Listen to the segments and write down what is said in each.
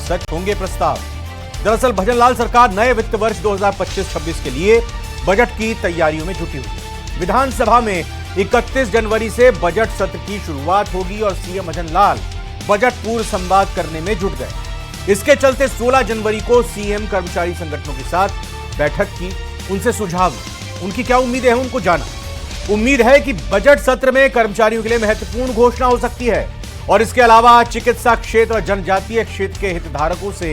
सच होंगे प्रस्ताव। दरअसल भजनलाल सरकार नए वित्त वर्ष 2025-26 के लिए बजट की तैयारियों में जुटी हुई है। विधानसभा में 31 जनवरी से बजट सत्र की शुरुआत होगी और सीएम भजनलाल बजट पूर्व संवाद करने में जुट गए। इसके चलते 16 जनवरी को सीएम कर्मचारी संगठनों के साथ बैठक की, उनसे सुझाव लिए। उनकी क्या उम्मीदें हैं उनको जाना। उम्मीद है कि बजट सत्र में कर्मचारियों के लिए महत्वपूर्ण घोषणा हो सकती है और इसके अलावा चिकित्सा क्षेत्र और जनजातीय क्षेत्र के हितधारकों से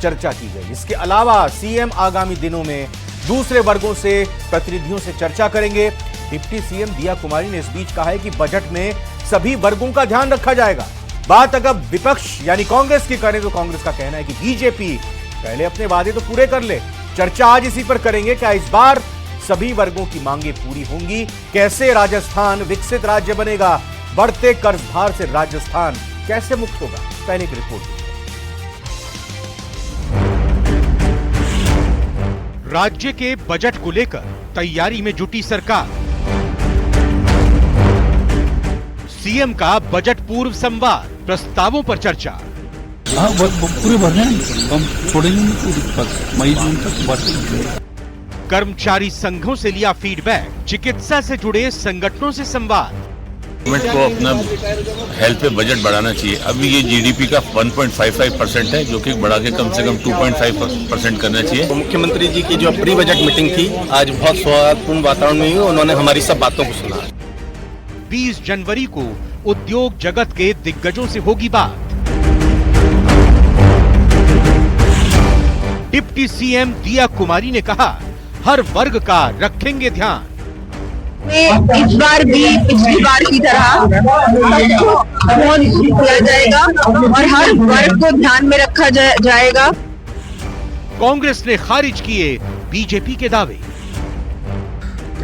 चर्चा की गई। इसके अलावा सीएम आगामी दिनों में दूसरे वर्गों से प्रतिनिधियों से चर्चा करेंगे। डिप्टी सीएम दिया कुमारी ने इस बीच कहा है कि बजट में सभी वर्गों का ध्यान रखा जाएगा। बात अगर विपक्ष यानी कांग्रेस की करें तो कांग्रेस का कहना है कि बीजेपी पहले अपने वादे तो पूरे कर ले। चर्चा आज इसी पर करेंगे, क्या इस बार सभी वर्गों की मांगे पूरी होंगी, कैसे राजस्थान विकसित राज्य बनेगा, बढ़ते कर्ज भार से राजस्थान कैसे मुक्त होगा। पहले की रिपोर्ट। राज्य के बजट को लेकर तैयारी में जुटी सरकार। सीएम का बजट पूर्व संवाद, प्रस्तावों पर चर्चा। पूरे भरने हम छोड़ेंगे नहीं, मई जून तक भरते। कर्मचारी संघों से लिया फीडबैक, चिकित्सा से जुड़े संगठनों से संवाद। गवर्नमेंट को अपना हेल्थ पे बजट बढ़ाना चाहिए। अभी ये जीडीपी का 1.55% है, जो कि बढ़ा के कम से कम 2.5% करना चाहिए। तो मुख्यमंत्री जी की जो प्री बजट मीटिंग थी आज बहुत सौहार्दपूर्ण वातावरण में हुई, उन्होंने हमारी सब बातों को सुना। 20 जनवरी को उद्योग जगत के दिग्गजों से होगी बात। डिप्टी सीएम दिया कुमारी ने कहा, हर वर्ग का रखेंगे ध्यान। इस बार भी पिछली बार की तरह सबको किया जाएगा और हर वर्ग को ध्यान में रखा जाएगा। कांग्रेस ने खारिज किए बीजेपी के दावे।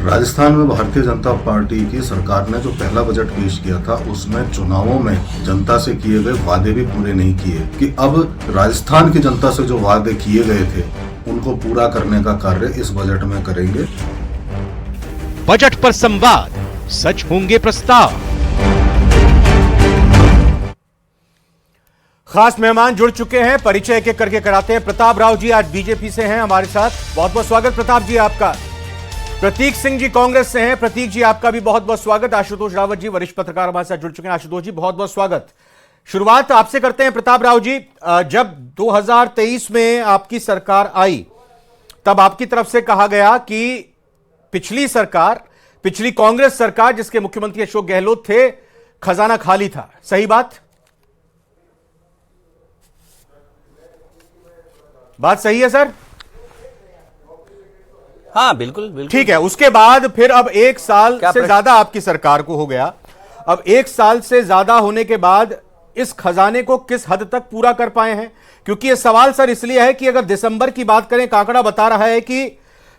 राजस्थान में भारतीय जनता पार्टी की सरकार ने जो पहला बजट पेश किया था उसमें चुनावों में जनता से किए गए वादे भी पूरे नहीं किए, कि अब राजस्थान की जनता से जो वादे किए गए थे उनको पूरा करने का कार्य इस बजट में करेंगे। बजट पर संवाद, सच होंगे प्रस्ताव। खास मेहमान जुड़ चुके हैं, परिचय एक एक करके कराते हैं। प्रताप राव जी आज बीजेपी से हैं हमारे साथ, बहुत बहुत स्वागत प्रताप जी आपका। प्रतीक सिंह जी कांग्रेस से हैं, प्रतीक जी आपका भी बहुत बहुत स्वागत। आशुतोष रावत जी वरिष्ठ पत्रकार हमारे साथ जुड़ चुके हैं, आशुतोष जी बहुत बहुत स्वागत। शुरुआत आपसे करते हैं प्रताप राव जी। जब 2023 में आपकी सरकार आई तब आपकी तरफ से कहा गया कि पिछली सरकार, पिछली कांग्रेस सरकार जिसके मुख्यमंत्री अशोक गहलोत थे, खजाना खाली था, सही बात सही है सर? हाँ बिल्कुल बिल्कुल ठीक है। उसके बाद फिर अब 1 साल से ज्यादा आपकी सरकार को हो गया। अब 1 साल से ज्यादा होने के बाद इस खजाने को किस हद तक पूरा कर पाए हैं? क्योंकि यह सवाल सर इसलिए है कि अगर दिसंबर की बात करें, आंकड़ा बता रहा है कि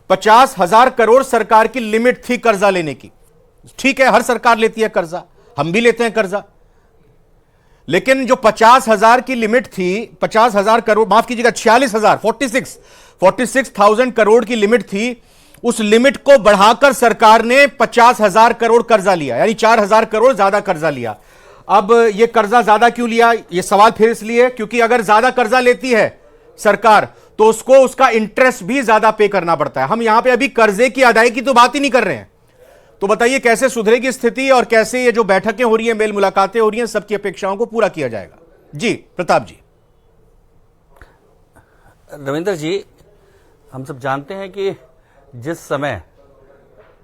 50,000 करोड़ सरकार की लिमिट थी कर्जा लेने की। ठीक है, हर सरकार लेती है कर्जा, हम भी लेते हैं कर्जा, लेकिन जो 50,000 की लिमिट थी, 50,000 करोड़, माफ कीजिएगा 46,000, 46,000 करोड़ की लिमिट थी, उस लिमिट को बढ़ाकर सरकार ने 50,000 करोड़ कर्जा लिया, यानी 4,000 करोड़ ज्यादा कर्जा लिया। अब यह कर्जा ज्यादा क्यों लिया? यह सवाल फिर इसलिए क्योंकि अगर ज्यादा कर्जा लेती है सरकार तो उसको उसका इंटरेस्ट भी ज्यादा पे करना पड़ता है। हम यहां पे अभी कर्जे की अदायगी की तो बात ही नहीं कर रहे हैं। तो बताइए कैसे सुधरेगी स्थिति और कैसे ये जो बैठकें हो रही हैं, मेल मुलाकातें हो रही हैं, सबकी अपेक्षाओं को पूरा किया जाएगा? जी प्रताप जी। रविंद्र जी, हम सब जानते हैं कि जिस समय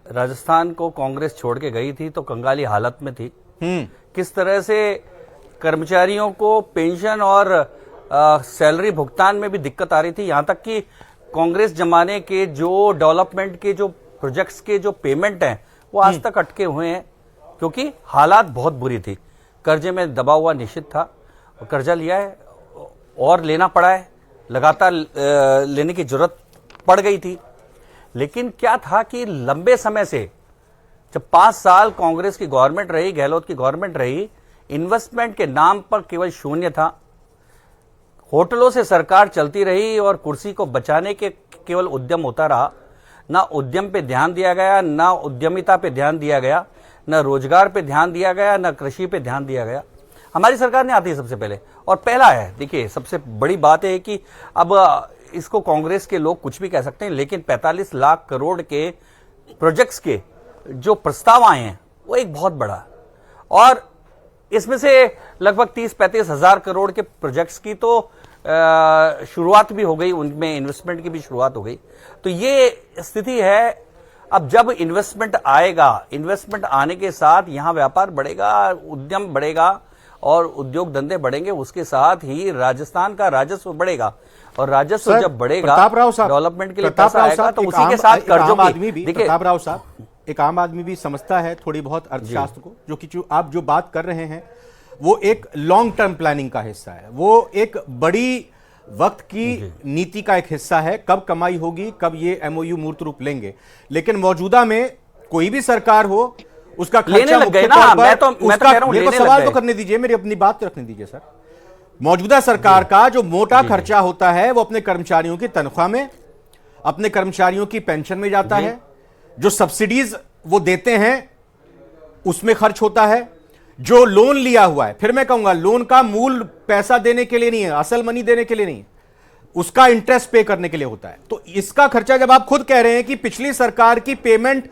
राजस्थान को कांग्रेस छोड़ के गई थी तो कंगाली हालत में थी। किस तरह से कर्मचारियों को पेंशन और सैलरी भुगतान में भी दिक्कत आ रही थी, यहां तक कि कांग्रेस जमाने के जो डेवलपमेंट के जो प्रोजेक्ट्स के जो पेमेंट हैं वो आज तक अटके हुए हैं, क्योंकि हालात बहुत बुरी थी। कर्जे में दबा हुआ निश्चित था, कर्जा लिया है और लेना पड़ा है, लगातार लेने की जरूरत पड़ गई थी। लेकिन क्या था कि लंबे समय से, जब 5 साल कांग्रेस की गवर्नमेंट रही, गहलोत की गवर्नमेंट रही, इन्वेस्टमेंट के नाम पर केवल शून्य था। होटलों से सरकार चलती रही और कुर्सी को बचाने के केवल उद्यम होता रहा। ना उद्यम पे ध्यान दिया गया, ना उद्यमिता पे ध्यान दिया गया, ना रोजगार पे ध्यान दिया गया, ना कृषि पे ध्यान दिया गया। हमारी सरकार ने आती है सबसे पहले और पहला है, देखिए सबसे बड़ी बात है कि अब इसको कांग्रेस के लोग कुछ भी कह सकते हैं, लेकिन 45 लाख करोड़ के प्रोजेक्ट्स के जो प्रस्ताव आए हैं वो एक बहुत बड़ा, और इसमें से लगभग 30-35 हजार करोड़ के प्रोजेक्ट्स की तो शुरुआत भी हो गई, उनमें इन्वेस्टमेंट की भी शुरुआत हो गई। तो ये स्थिति है। अब जब इन्वेस्टमेंट आएगा, इन्वेस्टमेंट आने के साथ यहां व्यापार बढ़ेगा, उद्यम बढ़ेगा और उद्योग धंधे बढ़ेंगे, उसके साथ ही राजस्थान का राजस्व बढ़ेगा, और राजस्व जब बढ़ेगा डेवलपमेंट के लिए पैसा आएगा, तो उसी के साथ कर्जों की, देखिए प्रताप राव साहब, एक आम आदमी भी समझता है थोड़ी बहुत अर्थशास्त्र को, जो कि आप जो बात कर रहे हैं वो एक लॉन्ग टर्म प्लानिंग का हिस्सा है, वो एक बड़ी वक्त की नीति का एक हिस्सा है, कब कमाई होगी, कब ये एमओयू मूर्त रूप लेंगे। लेकिन मौजूदा में कोई भी सरकार हो, उसका खर्चा मुख्य तौर पर मेरे को सवाल तो करने दीजिए, मेरी अपनी बात रखने दीजिए सर। मौजूदा सरकार का जो मोटा खर्चा होता है वो अपने कर्मचारियों की तनख्वाह में, अपने कर्मचारियों की पेंशन में जाता है, जो सब्सिडीज वो देते हैं उसमें खर्च होता है, जो लोन लिया हुआ है, फिर मैं कहूंगा लोन का मूल पैसा देने के लिए नहीं है, असल मनी देने के लिए नहीं है, उसका इंटरेस्ट पे करने के लिए होता है। तो इसका खर्चा जब आप खुद कह रहे हैं कि पिछली सरकार की पेमेंट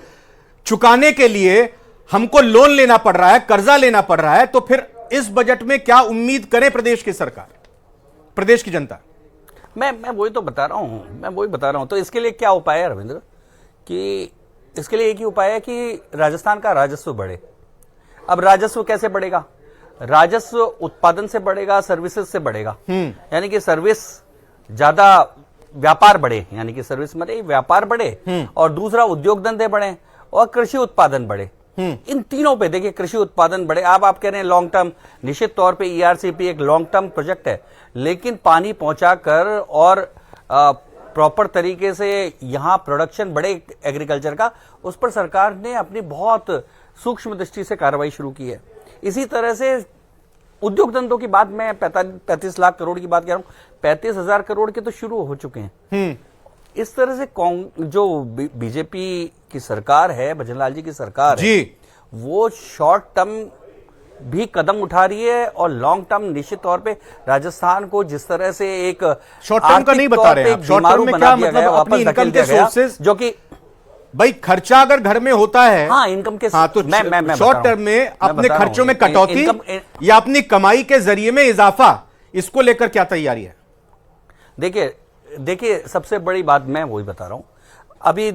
चुकाने के लिए हमको लोन लेना पड़ रहा है, कर्जा लेना पड़ रहा है, तो फिर इस बजट में क्या उम्मीद करे प्रदेश की सरकार, प्रदेश की जनता? मैं वही तो बता रहा हूं। तो इसके लिए क्या उपाय है रविंद्र, कि इसके लिए एक ही उपाय है कि राजस्थान का राजस्व बढ़े। अब राजस्व कैसे बढ़ेगा? राजस्व उत्पादन से बढ़ेगा, सर्विसेज से बढ़ेगा, यानी कि सर्विस ज्यादा, व्यापार बढ़े, यानी कि सर्विस में व्यापार बढ़े, और दूसरा उद्योग धंधे बढ़े और कृषि उत्पादन बढ़े। इन तीनों पे देखिए, कृषि उत्पादन बढ़े। आप कह रहे हैं लॉन्ग टर्म, निश्चित तौर पे ईआरसीपी एक लॉन्ग टर्म प्रोजेक्ट है, लेकिन पानी पहुंचाकर और प्रॉपर तरीके से यहां प्रोडक्शन बढ़े एग्रीकल्चर का, उस पर सरकार ने अपनी बहुत सूक्ष्म दृष्टि से कार्रवाई शुरू की है। इसी तरह से उद्योग धंधों की बात, मैं 35 लाख करोड़ की बात कह रहा हूं, 35 हजार करोड़ के तो शुरू हो चुके हैं। इस तरह से जो बीजेपी की सरकार है, भजनलाल जी की सरकार है, वो शॉर्ट टर्म भी कदम उठा रही है और लॉन्ग टर्म निश्चित तौर पे राजस्थान को जिस तरह से एक शॉर्ट टर्म का नहीं बता रहे हैं, शॉर्ट टर्म में क्या मतलब अपनी इनकम के सोर्सेज, जो कि भाई खर्चा अगर घर में होता है, हाँ इनकम के, हाँ, तो मैं शॉर्ट टर्म में अपने खर्चों में कटौती या अपनी कमाई के जरिए में इजाफा, इसको लेकर क्या तैयारी है? देखिए सबसे बड़ी बात मैं वही बता रहा हूं, अभी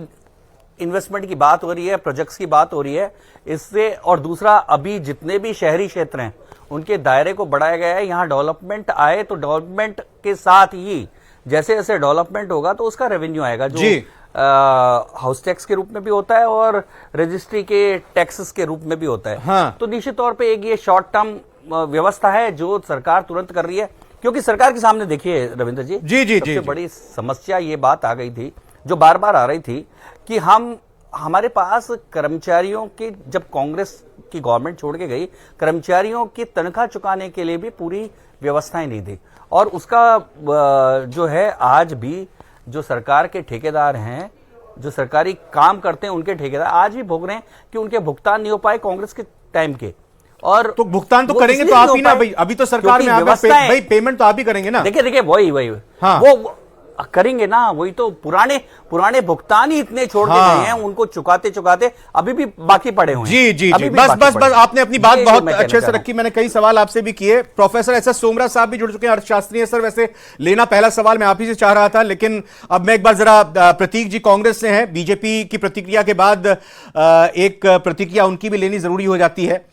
इन्वेस्टमेंट की बात हो रही है, प्रोजेक्ट्स की बात हो रही है, इससे, और दूसरा अभी जितने भी शहरी क्षेत्र हैं उनके दायरे को बढ़ाया गया है। यहां डेवलपमेंट आए तो डेवलपमेंट के साथ ही जैसे जैसे डेवलपमेंट होगा तो उसका रेवेन्यू आएगा, जो हाउस टैक्स के रूप में भी होता है और रजिस्ट्री के टैक्सेस के रूप में भी होता है। हाँ। तो निश्चित तौर पे एक ये शॉर्ट टर्म व्यवस्था है जो सरकार तुरंत कर रही है, क्योंकि सरकार के सामने देखिए रविंद्र जी, सबसे बड़ी समस्या ये बात आ गई थी, जो बार बार आ रही थी, कि हमारे पास कर्मचारियों की, जब कांग्रेस की गवर्नमेंट छोड़ के गई, कर्मचारियों की तनख्वाह चुकाने के लिए भी पूरी व्यवस्थाएं नहीं थी, और उसका जो है आज भी जो सरकार के ठेकेदार हैं, जो सरकारी काम करते हैं, उनके ठेकेदार आज भी भोग रहे हैं कि उनके भुगतान नहीं हो पाए कांग्रेस के टाइम के। और तो भुगतान तो करेंगे तो आप ही ना भाई, अभी तो सरकार में भाई पेमेंट तो आप ही करेंगे ना। देखिए वही हाँ। वो करेंगे ना, वही तो पुराने भुगतान ही इतने छोड़ के गए हैं, उनको चुकाते चुकाते अभी भी बाकी पड़े हुए हैं। जी बस आपने अपनी बात बहुत अच्छे से रखी। मैंने कई सवाल आपसे भी किए, प्रोफेसर एस.एस. सोमरा साहब भी जुड़ चुके हैं, अर्थशास्त्री हैं। सर वैसे लेना पहला सवाल मैं आप ही से चाह रहा था, लेकिन अब मैं एक बार जरा, प्रतीक जी कांग्रेस से हैं, बीजेपी की प्रतिक्रिया के बाद एक प्रतिक्रिया उनकी भी लेनी जरूरी हो जाती है।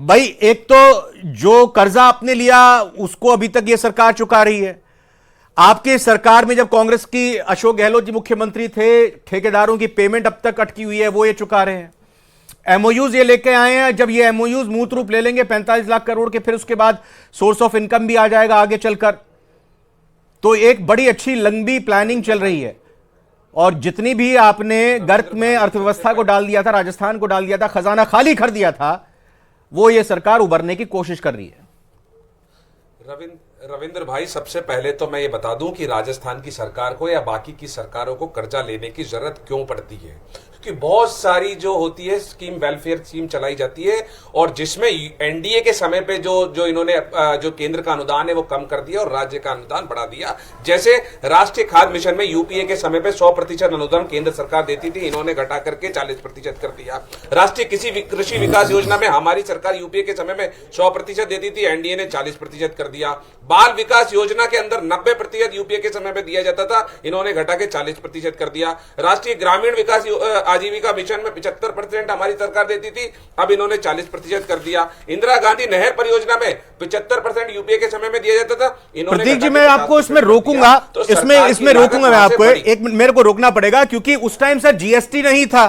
भाई एक तो जो कर्जा आपने लिया उसको अभी तक ये सरकार चुका रही है, आपकी सरकार में जब कांग्रेस की अशोक गहलोत जी मुख्यमंत्री थे, ठेकेदारों की पेमेंट अब तक अटकी हुई है, वो ये चुका रहे हैं। एमओयूज ये लेके आए हैं, जब ये एमओयूज मूर्त रूप ले लेंगे 45 लाख करोड़ के, फिर उसके बाद सोर्स ऑफ इनकम भी आ जाएगा आगे चलकर। तो एक बड़ी अच्छी लंबी प्लानिंग चल रही है, और जितनी भी आपने गर्त में अर्थव्यवस्था को डाल दिया था, राजस्थान को डाल दिया था, खजाना खाली कर दिया था, वो ये सरकार उभरने की कोशिश कर रही है। रविंद्र भाई, सबसे पहले तो मैं ये बता दूं कि राजस्थान की सरकार को या बाकी की सरकारों को कर्जा लेने की जरूरत क्यों पड़ती है, कि बहुत सारी जो होती है स्कीम, वेलफेयर स्कीम चलाई जाती है, और जिसमें एनडीए के समय पे जो इन्होंने जो केंद्र का अनुदान है वो कम कर दिया और राज्य का अनुदान बढ़ा दिया। जैसे राष्ट्रीय खाद्य मिशन में यूपीए के समय पे 100% अनुदान केंद्र सरकार देती थी, इन्होंने घटा करके 40% कर दिया। राष्ट्रीय कृषि विकास योजना में हमारी सरकार यूपीए के समय में 100% देती थी, एनडीए ने 40% कर दिया। बाल विकास योजना के अंदर 90% यूपीए के समय में दिया जाता था, इन्होंने घटा के 40% कर दिया। राष्ट्रीय ग्रामीण विकास आजीविका मिशन में 75% हमारी सरकार देती थी, अब इन्होंने 40% कर दिया। इंदिरा गांधी नहर परियोजना में 75% यूपीए के समय में दिया जाता था, इन्होंने प्रतीक जी मैं आपको इसमें रोकूंगा, इसमें रोकूंगा मैं आपको, एक मेरे को रोकना पड़ेगा क्योंकि उस टाइम सर जीएसटी नहीं था,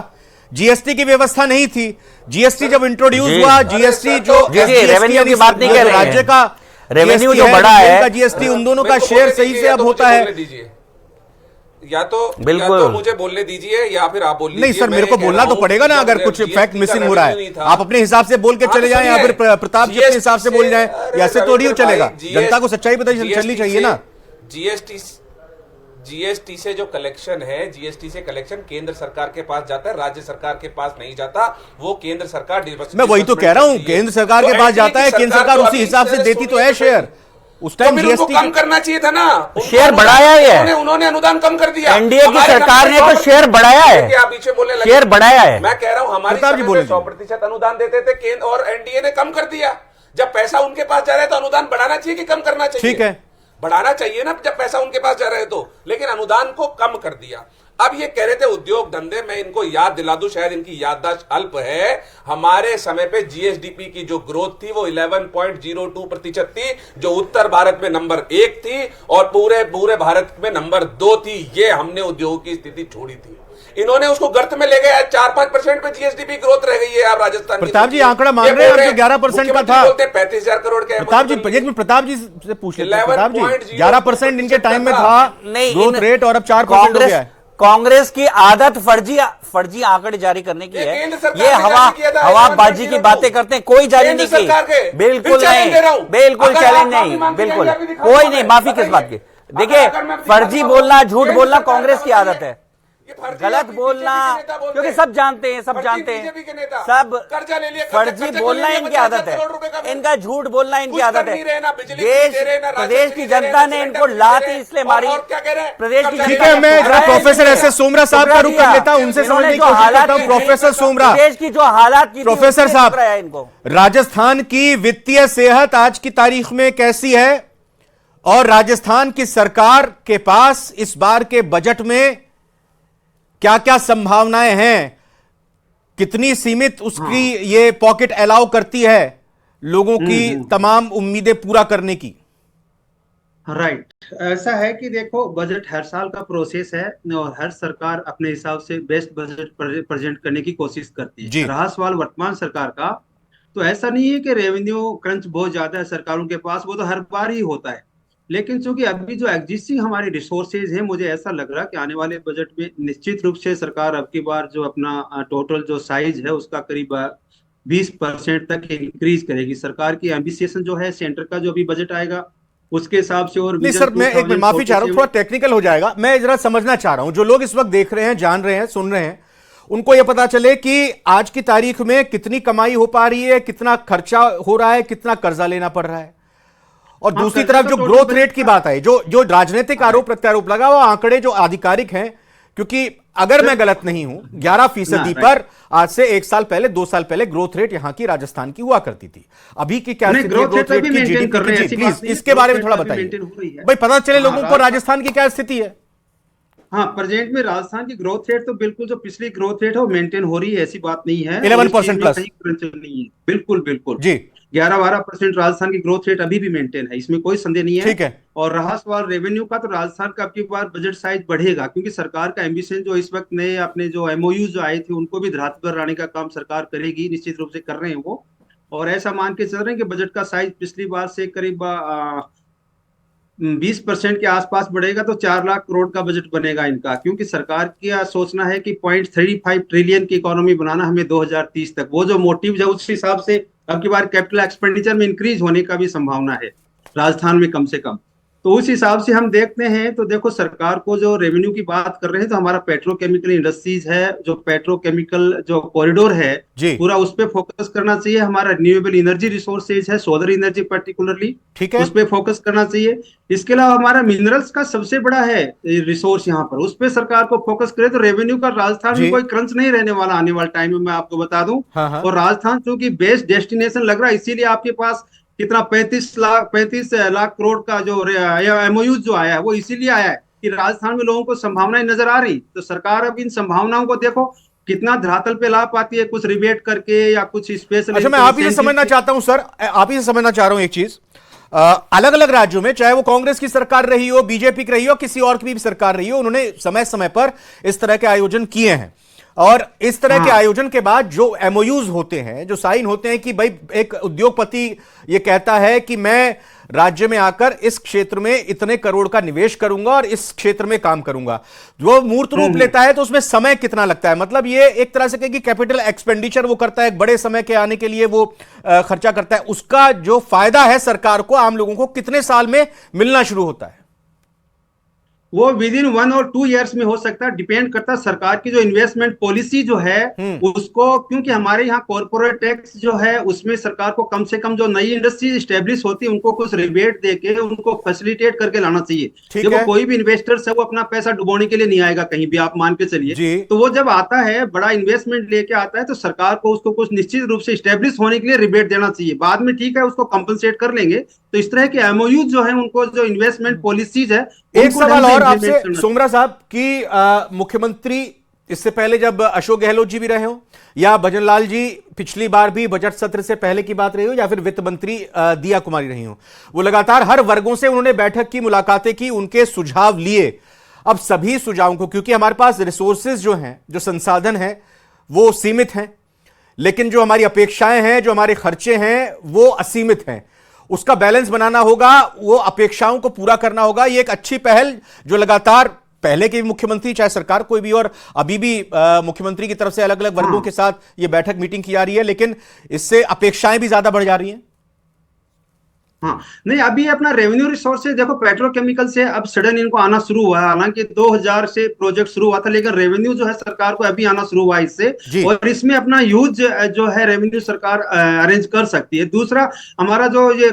जीएसटी की व्यवस्था नहीं थी। जीएसटी जब इंट्रोड्यूस हुआ, जीएसटी जो रेवेन्यू की बात नहीं कर रहे हैं, राज्य का रेवेन्यू जो बड़ा है जीएसटी, उन दोनों का शेयर सही से अब होता है। या तो मुझे बोलने दीजिए या फिर आप बोल लीजिए। नहीं सर, मेरे को बोलना तो पड़ेगा ना, अगर कुछ फैक्ट मिसिंग हो रहा है। आप अपने हिसाब से बोल के चले जाएं या फिर प्रताप जी अपने हिसाब से बोल जाएं, ऐसे तो नहीं चलेगा। जनता को सच्चाई पता चलनी चाहिए ना। जीएसटी से जो कलेक्शन है, जीएसटी से कलेक्शन केंद्र सरकार के पास जाता है, राज्य सरकार के पास नहीं जाता। वो केंद्र सरकार, मैं वही तो कह रहा हूं, केंद्र सरकार के पास जाता है, केंद्र सरकार उसी हिसाब से देती तो है शेयर। उस टाइम जीएसटी कम करना चाहिए था ना, शेयर बढ़ाया है, उन्होंने अनुदान कम कर दिया। एनडीए की सरकार ने तो शेयर बढ़ाया है, शेयर बढ़ाया है। मैं कह रहा हूं हमारी 100% अनुदान देते थे केंद्र, और एनडीए ने कम कर दिया। जब पैसा उनके पास जा रहा है तो अनुदान बढ़ाना चाहिए कि कम करना चाहिए? ठीक है, बढ़ाना चाहिए ना जब पैसा उनके पास जा रहा है तो, लेकिन अनुदान को कम कर दिया। अब ये कह रहे थे उद्योग धंधे, मैं इनको याद दिला दूं, शायद इनकी याददाश्त अल्प है। हमारे समय पे जीएसडीपी की जो ग्रोथ थी वो 11.02% थी, जो उत्तर भारत में नंबर 1 थी और पूरे भारत में नंबर 2 थी। ये हमने उद्योग की स्थिति छोड़ी थी, इन्होंने उसको गर्त में ले गया। 4-5% पे जीएसडीपी ग्रोथ रह गई है। आप राजस्थान प्रताप जी आंकड़ा मांग रहे हैं, 11% का था। बोलते 35,000 करोड़ के। प्रताप जी प्रताप जी से पूछ लेते हैं, प्रताप जी 11% इनके टाइम में था ग्रोथ रेट और अब 4% हो गया है। कांग्रेस की आदत फर्जी आंकड़े जारी करने की है। ये हवाबाजी की बातें करते हैं, कोई जारी नहीं की, बिल्कुल नहीं, बिल्कुल चैलेंज नहीं, बिल्कुल कोई नहीं, माफी किस बात की। देखिए फर्जी बोलना, झूठ बोलना कांग्रेस की आदत है, गलत बोलना, क्योंकि सब जानते हैं, सब फर्जी बोलना इनकी आदत है, इनका झूठ बोलना इनकी आदत है। प्रदेश की जनता ने इनको लात इसलिए मारी, प्रदेश की। ठीक है, मैं जरा प्रोफेसर एस एस सोमरा साहब का रुख कर लेता हूं, उनसे समझने की कोशिश करता हूं। प्रोफेसर सोमरा, प्रदेश की जो हालात की, प्रोफेसर साहब, इनको राजस्थान की वित्तीय सेहत आज की तारीख में कैसी है और राजस्थान की सरकार के पास इस बार के बजट में क्या क्या संभावनाएं हैं, कितनी सीमित उसकी ये पॉकेट अलाउ करती है लोगों की तमाम उम्मीदें पूरा करने की? राइट, ऐसा है कि देखो बजट हर साल का प्रोसेस है और हर सरकार अपने हिसाब से बेस्ट बजट प्रेजेंट करने की कोशिश करती है। रहा सवाल वर्तमान सरकार का, तो ऐसा नहीं है कि रेवेन्यू क्रंच बहुत ज्यादा है सरकारों के पास, वो तो हर बार ही होता है। लेकिन चूंकि अभी जो एग्जिस्टिंग हमारी रिसोर्सेज है, मुझे ऐसा लग रहा है कि आने वाले बजट में निश्चित रूप से सरकार अब की बार जो अपना टोटल जो साइज है उसका करीब 20% तक इंक्रीज करेगी। सरकार की एम्बिशियस जो है, सेंटर का जो अभी बजट आएगा उसके हिसाब से। और नहीं सर, मैं एक मिनट माफी चाह रहा हूं, थोड़ा टेक्निकल हो जाएगा। मैं जरा समझना चाह रहा हूं, जो लोग इस वक्त देख रहे हैं, जान रहे हैं, सुन रहे हैं, उनको यह पता चले कि आज की तारीख में कितनी कमाई हो पा रही है, कितना खर्चा हो रहा है, कितना कर्जा लेना पड़ रहा है। और दूसरी तरफ जो ग्रोथ रेट की बात है, जो राजनीतिक आरोप प्रत्यारोप लगा, वो आंकड़े जो आधिकारिक हैं, क्योंकि अगर मैं गलत नहीं हूं 11% पर आज से 1 साल पहले, 2 साल पहले ग्रोथ रेट यहां की राजस्थान की हुआ करती थी। अभी की क्या स्थिति है ग्रोथ रेट की, जीडीपी की? प्लीज इसके बारे में थोड़ा बताइए भाई, पता चले लोगों को राजस्थान की क्या स्थिति है। हाँ, प्रेजेंट में राजस्थान की ग्रोथ रेट तो बिल्कुल जो पिछली ग्रोथ रेट है वो मेंटेन हो रही है, ऐसी बात नहीं है। 11% प्लस नहीं है, बिल्कुल बिल्कुल जी। 11-12% राजस्थान की ग्रोथ रेट अभी भी मेंटेन है, इसमें कोई संदेह नहीं है। ठीक है। और रहा सवाल रेवेन्यू का, तो राजस्थान का अब की बार बजट साइज बढ़ेगा, क्योंकि सरकार का एम्बिशन जो इस वक्त नए अपने जो एमओयू जो आए थे उनको भी धरातल पर लाने का काम सरकार करेगी, निश्चित रूप से कर रहे हैं वो। और ऐसा मान के चल रहे हैं कि बजट का साइज पिछली बार से करीब 20% के आसपास बढ़ेगा, तो 4 लाख करोड़ का बजट बनेगा इनका। क्योंकि सरकार का सोचना है कि 0.35 ट्रिलियन की इकोनॉमी बनाना हमें 2030 तक। वो जो मोटिव है उस हिसाब से अब की बार कैपिटल एक्सपेंडिचर में इंक्रीज होने का भी संभावना है राजस्थान में कम से कम। तो उस हिसाब से हम देखते हैं तो देखो सरकार को जो रेवेन्यू की बात कर रहे हैं तो हमारा पेट्रोकेमिकल इंडस्ट्रीज है, जो पेट्रोकेमिकल जो कॉरिडोर है पूरा उस पर फोकस करना चाहिए। हमारा रिन्यूएबल एनर्जी रिसोर्सेज है, सोलर एनर्जी पर्टिकुलरली, ठीक है, उस पर फोकस करना चाहिए। इसके अलावा हमारा मिनरल्स का सबसे बड़ा है रिसोर्स यहाँ पर, उस पर सरकार को फोकस करे तो रेवेन्यू का राजस्थान में कोई क्रंच नहीं रहने वाला आने वाले टाइम में, मैं आपको बता दूं। और राजस्थान चूंकि बेस्ट डेस्टिनेशन लग रहा है, इसीलिए आपके पास कितना 35 लाख करोड़ का जो एमओयू जो आया है वो इसीलिए आया है कि राजस्थान में लोगों को संभावनाएं नजर आ रही। तो सरकार अब इन संभावनाओं को देखो कितना धरातल पे ला पाती है, कुछ रिबेट करके या कुछ स्पेशल। अच्छा, मैं आप ही से समझना चाहता हूं सर, आप ही से समझना चाह रहा हूं एक चीज। अलग अलग राज्यों में, चाहे वो कांग्रेस की सरकार रही हो, बीजेपी की रही हो, किसी और की भी सरकार रही हो, उन्होंने समय समय पर इस तरह के आयोजन किए हैं। और इस तरह के आयोजन के बाद जो एमओयूज होते हैं, जो साइन होते हैं कि भाई एक उद्योगपति ये कहता है कि मैं राज्य में आकर इस क्षेत्र में इतने करोड़ का निवेश करूंगा और इस क्षेत्र में काम करूंगा, जो मूर्त रूप लेता है तो उसमें समय कितना लगता है? मतलब ये एक तरह से कि कैपिटल एक्सपेंडिचर वो करता है, एक बड़े समय के आने के लिए वो खर्चा करता है, उसका जो फायदा है सरकार को, आम लोगों को कितने साल में मिलना शुरू होता है? वो विद इन 1 और 2 ईयर्स में हो सकता है, डिपेंड करता है सरकार की जो इन्वेस्टमेंट पॉलिसी जो है उसको। क्योंकि हमारे यहाँ कॉर्पोरेट टैक्स जो है उसमें सरकार को कम से कम जो नई इंडस्ट्री स्टेब्लिश होती है उनको कुछ रिबेट देके उनको फैसिलिटेट करके लाना चाहिए। देखो कोई भी इन्वेस्टर है वो अपना पैसा डुबोने के लिए नहीं आएगा कहीं भी, आप मान के चलिए। तो वो जब आता है बड़ा इन्वेस्टमेंट लेके आता है तो सरकार को उसको कुछ निश्चित रूप से स्टेब्लिश होने के लिए रिबेट देना चाहिए। बाद में ठीक है उसको कंपनसेट कर लेंगे। तो इस तरह के एमओयू जो है उनको जो इन्वेस्टमेंट पॉलिसीज है। एक सवाल और आपसे सोमरा साहब कि मुख्यमंत्री इससे पहले जब अशोक गहलोत जी भी रहे हो या भजन लाल जी पिछली बार भी बजट सत्र से पहले की बात रही हो या फिर वित्त मंत्री दिया कुमारी रही हो, वो लगातार हर वर्गों से उन्होंने बैठक की, मुलाकातें की, उनके सुझाव लिए। अब सभी सुझावों को, क्योंकि हमारे पास रिसोर्सेज जो हैं, जो संसाधन हैं वो सीमित हैं, लेकिन जो हमारी अपेक्षाएं हैं, जो हमारे खर्चे हैं वो असीमित हैं, उसका बैलेंस बनाना होगा, वो अपेक्षाओं को पूरा करना होगा। ये एक अच्छी पहल जो लगातार पहले के भी मुख्यमंत्री, चाहे सरकार कोई भी, और अभी भी मुख्यमंत्री की तरफ से अलग अलग वर्गों के साथ ये बैठक मीटिंग की जा रही है, लेकिन इससे अपेक्षाएं भी ज्यादा बढ़ जा रही हैं। हाँ नहीं, अभी अपना रेवेन्यू रिसोर्सेज देखो पेट्रोकेमिकल से अब सडन इनको आना शुरू हुआ है। हालांकि 2000 से प्रोजेक्ट शुरू हुआ था, लेकिन रेवेन्यू जो है सरकार को अभी आना शुरू हुआ इससे, और इसमें अपना यूज जो है रेवेन्यू सरकार अरेंज कर सकती है। दूसरा हमारा जो ये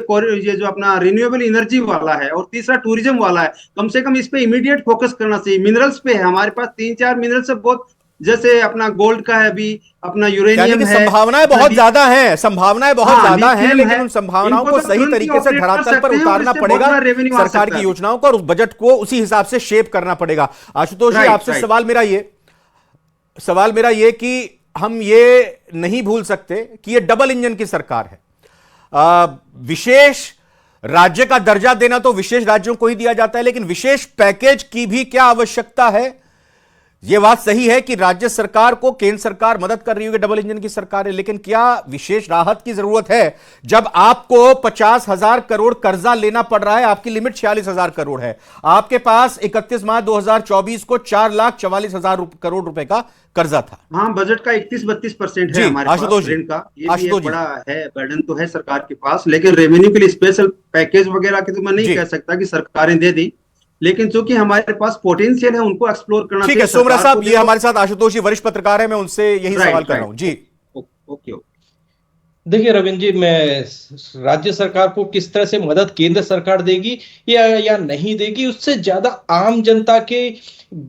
जो अपना रिन्यूएबल एनर्जी वाला है, और तीसरा टूरिज्म वाला है, कम से कम इस पे इमीडिएट फोकस करना चाहिए। मिनरल्स पे है हमारे पास 3-4 मिनरल्स बहुत, जैसे अपना गोल्ड का है, अभी अपना यूरेनियम है, संभावनाएं बहुत ज्यादा हैं, संभावनाएं बहुत ज्यादा हैं, लेकिन उन संभावनाओं को सही तरीके से धरातल पर उतारना पड़ेगा सरकार की योजनाओं को, और उस बजट को उसी हिसाब से शेप करना पड़ेगा। आशुतोष जी, आपसे सवाल मेरा ये कि हम ये नहीं भूल सकते कि ये डबल इंजन की सरकार है। विशेष राज्य का दर्जा देना तो विशेष राज्यों को ही दिया जाता है, लेकिन विशेष पैकेज की भी क्या आवश्यकता है? यह बात सही है कि राज्य सरकार को केंद्र सरकार मदद कर रही होगी, डबल इंजन की सरकार है, लेकिन क्या विशेष राहत की जरूरत है जब आपको 50,000 करोड़ कर्जा लेना पड़ रहा है? आपकी लिमिट 46,000 करोड़ है, आपके पास 31 मार्च 2024 को 4,44,000 करोड़ रुपए का कर्जा था। हाँ, बजट का 31-32% है हमारे पास ऋण का। ये भी एक बड़ा है, बर्डन तो है सरकार के पास, लेकिन रेवेन्यू के लिए स्पेशल पैकेज वगैरह की तो मैं नहीं कह सकता कि सरकारें दे दी, लेकिन चूंकि हमारे पास पोटेंशियल है उनको एक्सप्लोर करना। ठीक है सोमरा साहब, ये हमारे साथ आशुतोष जी वरिष्ठ पत्रकार है, मैं उनसे यही सवाल कर रहा हूं जी। ओके। देखिए रविंद्र जी, मैं राज्य सरकार को किस तरह से मदद केंद्र सरकार देगी या नहीं देगी, उससे ज्यादा आम जनता के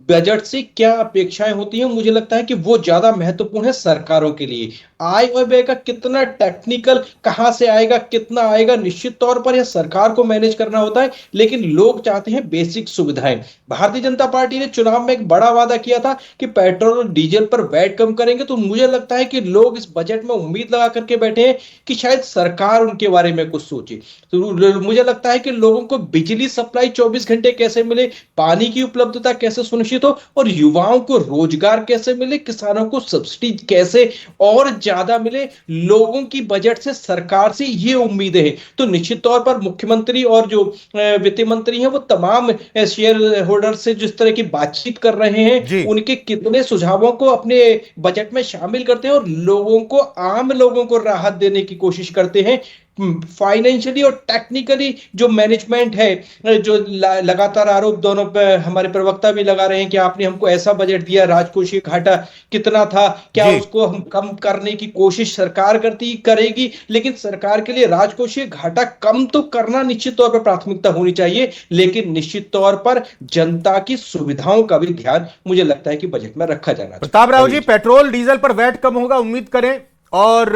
बजट से क्या अपेक्षाएं होती हैं, मुझे लगता है कि वो ज्यादा महत्वपूर्ण है सरकारों के लिए। आय और व्यय का कितना टेक्निकल कहां से आएगा, कितना आएगा, निश्चित तौर पर यह सरकार को मैनेज करना होता है, लेकिन लोग चाहते हैं बेसिक सुविधाएं। भारतीय जनता पार्टी ने चुनाव में एक बड़ा वादा किया था कि पेट्रोल और डीजल पर वैट कम करेंगे, तो मुझे लगता है कि लोग इस बजट में उम्मीद लगा करके बैठे हैं कि शायद सरकार उनके बारे में कुछ सोचे। तो मुझे लगता है कि लोगों को बिजली सप्लाई 24 घंटे कैसे मिले, पानी की उपलब्धता कैसे सुनिश्चित हो, और युवाओं को रोजगार कैसे मिले, किसानों को सब्सिडी कैसे और ज्यादा मिले, लोगों की बजट से सरकार से ये उम्मीदें हैं। तो निश्चित तौर पर मुख्यमंत्री और जो वित्त मंत्री हैं वो तमाम शेयर होल्डर से जिस तरह की बातचीत कर रहे हैं, उनके कितने सुझावों को अपने बजट में शामिल करते हैं और लोगों को, आम लोगों को राहत राहत देने की कोशिश करते हैं। फाइनेंशियली और टेक्निकली जो मैनेजमेंट है, जो लगातार आरोप दोनों पे हमारे प्रवक्ता भी लगा रहे हैं कि आपने हमको ऐसा बजट दिया, राजकोषीय घाटा कितना था, क्या उसको हम कम करने की कोशिश सरकार करेगी, लेकिन सरकार के लिए राजकोषीय घाटा कम तो करना निश्चित तौर पर प्राथमिकता होनी चाहिए, लेकिन निश्चित तौर पर जनता की सुविधाओं का भी ध्यान मुझे लगता है कि बजट में रखा जाना चाहिए। प्रताप राव जी, पेट्रोल डीजल पर वैट कम होगा उम्मीद करें, और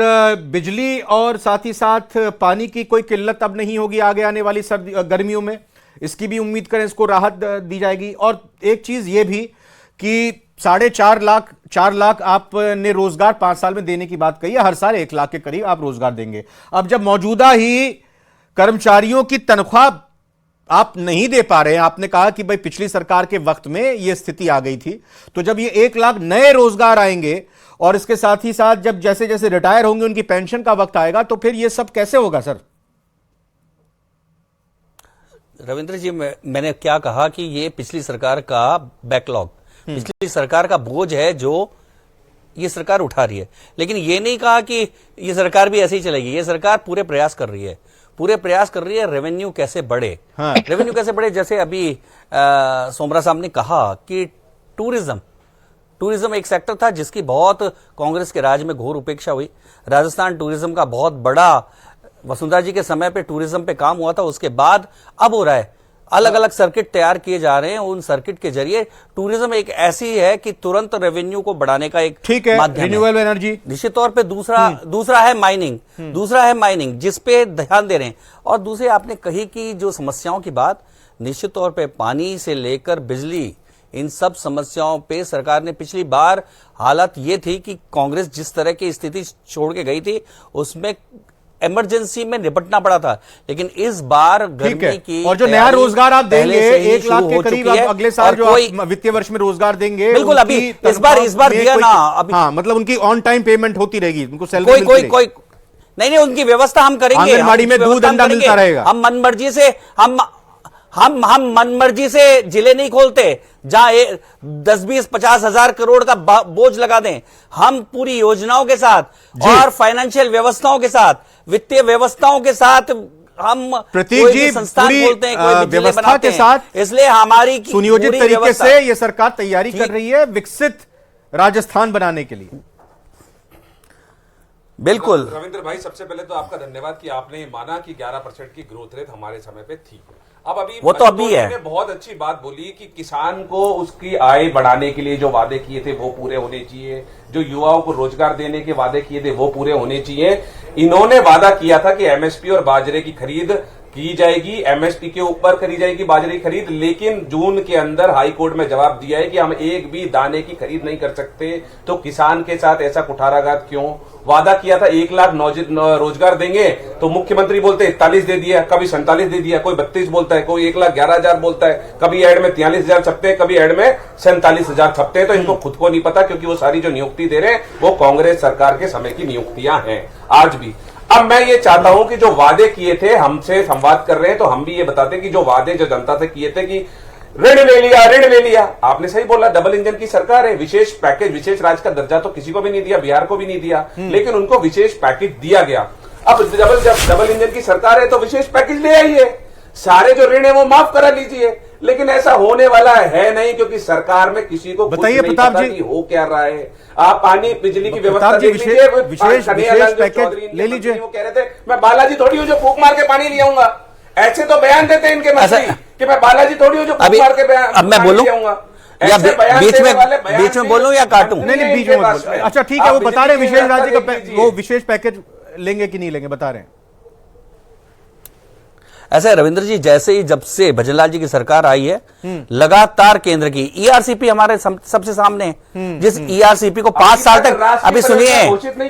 बिजली और साथ ही साथ पानी की कोई किल्लत अब नहीं होगी आगे आने वाली गर्मियों में, इसकी भी उम्मीद करें, इसको राहत दी जाएगी। और एक चीज ये भी कि 4.5 लाख आपने रोजगार 5 साल में देने की बात कही है, हर साल 1 लाख के करीब आप रोजगार देंगे। अब जब मौजूदा ही कर्मचारियों की तनख्वाह आप नहीं दे पा रहे हैं, आपने कहा कि भाई पिछली सरकार के वक्त में यह स्थिति आ गई थी, तो जब ये 1 लाख नए रोजगार आएंगे और इसके साथ ही साथ जब जैसे जैसे रिटायर होंगे उनकी पेंशन का वक्त आएगा, तो फिर ये सब कैसे होगा सर? रविंद्र जी, मैंने क्या कहा कि ये पिछली सरकार का बैकलॉग, पिछली सरकार का बोझ है जो ये सरकार उठा रही है, लेकिन ये नहीं कहा कि ये सरकार भी ऐसे ही चलेगी। ये सरकार पूरे प्रयास कर रही है, रेवेन्यू कैसे बढ़े। हाँ। रेवेन्यू कैसे बढ़े, जैसे अभी सोमरा साहब ने कहा कि टूरिज्म एक सेक्टर था जिसकी बहुत कांग्रेस के राज में घोर उपेक्षा हुई। राजस्थान टूरिज्म का बहुत बड़ा, वसुंधरा जी के समय पे टूरिज्म पे काम हुआ था, उसके बाद अब हो रहा है, अलग अलग सर्किट तैयार किए जा रहे हैं। उन सर्किट के जरिए टूरिज्म एक ऐसी है कि तुरंत रेवेन्यू को बढ़ाने का एक माध्यम है। रिन्यूएबल एनर्जी निश्चित तौर पे दूसरा है माइनिंग, जिस पे ध्यान दे रहे हैं। और दूसरे आपने कही कि जो समस्याओं की बात, निश्चित तौर पे पानी से लेकर बिजली, इन सब समस्याओं पे सरकार ने पिछली बार, हालत ये थी कि कांग्रेस जिस तरह की स्थिति छोड़ के गई थी उसमें इमरजेंसी में निपटना पड़ा था, लेकिन इस बार गर्मी की, और जो नया रोजगार आप देंगे 1 लाख के करीब अगले साल जो वित्तीय वर्ष में रोजगार देंगे, बिल्कुल अभी इस बार दिया ना, अभी हाँ, मतलब उनकी ऑन टाइम पेमेंट होती रहेगी, उनको सैलरी कोई नहीं, उनकी व्यवस्था हम करेंगे। आंगनबाड़ी में दूध अंडा मिलता रहेगा। हम मनमर्जी से जिले नहीं खोलते जहां 10, 20, 50 हजार करोड़ का बोझ लगा दें। हम पूरी योजनाओं के साथ और फाइनेंशियल व्यवस्थाओं के साथ, वित्तीय व्यवस्थाओं के साथ हम प्रतीक जी संस्थान खोलते हैं, कोई व्यवस्था के साथ, इसलिए हमारी सुनियोजित तरीके से ये सरकार तैयारी कर रही है विकसित राजस्थान बनाने के लिए। बिल्कुल रविंद्र भाई, सबसे पहले तो आपका धन्यवाद कि आपने माना कि 11% की ग्रोथ रेट हमारे समय पे थी। अब अभी वो तो अभी है। ने बहुत अच्छी बात बोली कि किसान को उसकी आय बढ़ाने के लिए जो वादे किए थे वो पूरे होने चाहिए, जो युवाओं को रोजगार देने के वादे किए थे वो पूरे होने चाहिए। इन्होंने वादा किया था कि एमएसपी और बाजरे की खरीद की जाएगी, एमएसपी के ऊपर करी जाएगी बाजरे की खरीद, लेकिन जून के अंदर हाई कोर्ट में जवाब दिया है कि हम एक भी दाने की खरीद नहीं कर सकते। तो किसान के साथ ऐसा कुठाराघात क्यों? वादा किया था 1 लाख रोजगार देंगे, तो मुख्यमंत्री बोलते 41 दे दिया, कभी 47 दे दिया, कोई 32 बोलता है, कोई 1,11,000 बोलता है, कभी एड में 43,000 छपते हैं, कभी एड में 47,000 छपते हैं। तो इनको खुद को नहीं पता, क्योंकि वो सारी जो नियुक्ति दे रहे हैं वो कांग्रेस सरकार के समय की नियुक्तियां हैं आज भी। अब मैं ये चाहता हूं कि जो वादे किए थे, हमसे संवाद कर रहे हैं तो हम भी ये बताते कि जो वादे जो जनता से किए थे कि ऋण ले लिया, आपने सही बोला, डबल इंजन की सरकार है, विशेष पैकेज, विशेष राज्य का दर्जा तो किसी को भी नहीं दिया, बिहार को भी नहीं दिया, लेकिन उनको विशेष पैकेज दिया गया। अब जब डबल इंजन की सरकार है तो विशेष पैकेज ले आइए, सारे जो ऋण है वो माफ करा लीजिए, लेकिन ऐसा होने वाला है नहीं, क्योंकि सरकार में किसी को बताइए प्रताप जी हो क्या रहा है। आप पानी बिजली की व्यवस्था विशेष पैकेज ले लीजिए। वो कह रहे थे मैं बालाजी थोड़ी हूँ जो फूंक मार के पानी ले आऊंगा, ऐसे तो बयान देते हैं इनके मंत्री कि मैं बालाजी थोड़ी हूँ जो फूंक मार के अब मैं बोलूं या बीच में बोलूं या काटूं? नहीं, बीच में। अच्छा ठीक है, वो बता रहे विशेष राज्य का वो विशेष पैकेज लेंगे कि नहीं लेंगे, बता रहे हैं। ऐसा है रविंद्र जी, जैसे ही जब से भजनलाल जी की सरकार आई है, लगातार केंद्र की ईआरसीपी हमारे सबसे सामने है। जिस ईआरसीपी को 5 साल तक, अभी सुनिए,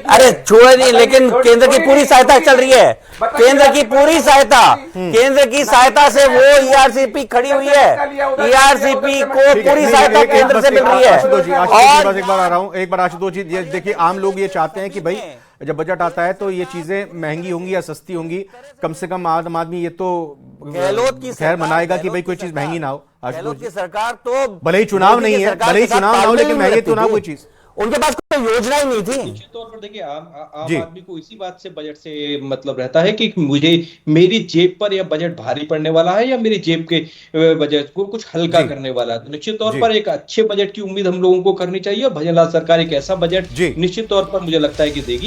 अरे छोड़े नहीं, लेकिन केंद्र की पूरी सहायता चल रही है, केंद्र की पूरी सहायता, केंद्र की सहायता से वो ईआरसीपी खड़ी हुई है, ईआरसीपी को पूरी सहायता केंद्र से मिल रही है। और एक बार आ रहा हूं, एक बार आशुतोष जी, देखिए आम लोग ये चाहते हैं कि भाई जब बजट आता है तो ये चीजें महंगी होंगी या सस्ती होंगी, कम से कम आम आदमी ये तो गहलोत की खैर मनाएगा कि भाई कोई चीज महंगी ना हो। गहलोत की सरकार तो भले ही चुनाव नहीं है, भले ही चुनाव ना हो, लेकिन महंगी तो ना कोई चीज। उनके पास कोई योजना ही नहीं थी। निश्चित तौर पर देखिए आम आदमी को इसी बात से बजट से मतलब रहता है कि मुझे मेरी जेब पर यह बजट भारी पड़ने वाला है या मेरी जेब के बजट को कुछ हल्का करने वाला है। तो निश्चित तौर पर एक अच्छे बजट की उम्मीद हम लोगों को करनी चाहिए और भजनलाल सरकार एक ऐसा बजट निश्चित तौर पर मुझे लगता है कि देगी।